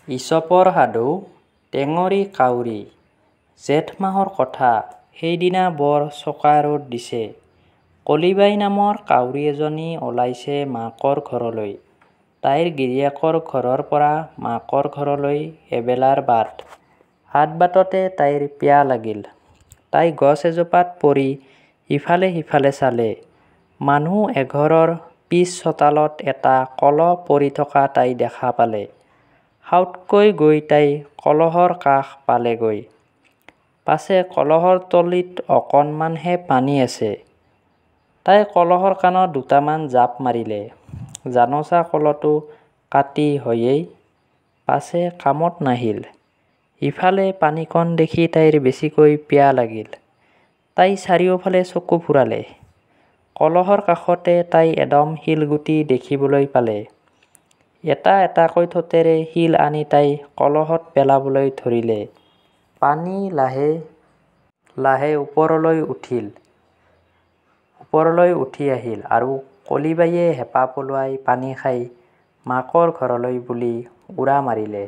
ঈশপৰ সাধু টেঙৰী কাউৰী। জেঠ মাহৰ কথা। সেইদিনা বৰ চোকা ৰ'দ দিছে। কলিবাই নামৰ কাউৰী এজনী ওলাইছে মাকৰ ঘৰলৈ। তাইৰ গিৰিয়েকৰ ঘৰৰ পৰা মাকৰ ঘৰলৈ এবেলাৰ বাট। আধ-বাটতে তাইৰ পিয়াহ লাগিল। তাই গছ এজোপাত পৰি ইফালে সিফালে চালে। মানুহ এঘৰৰ পিছ চোতালত এটা কলহ পৰি থকা তাই দেখা পালে। সাউৎকৈ গৈ তাই কলহৰ কাষ পালেগৈ। পাছে কলহৰ তলিত অকণমানহে পানী আছে। তাই কলহৰ কাণত দুটামান জাপ মাৰিলে। জানোচা কলহটো কাটি হয়েই। পাছে কামত নাহিল। ইফালে পানীকণ দেখি তাইৰ বেছিকৈ পিয়াহ লাগিল। তাই চাৰিওফালে চকু ফুৰালে। কলহৰ কাষতে তাই এদম শিলগুটি দেখিবলৈ পালে। এটা এটাকৈ ঠোঁটেৰে শিল আনি তাই কলহত পেলাবলৈ ধৰিলে। পানী লাহে লাহে ওপৰলৈ উঠি আহিল আৰু কলিবাইয়ে হেঁপা পলুৱাই পানী খাই মাকৰ ঘৰলৈ বুলি উৰা মাৰিলে।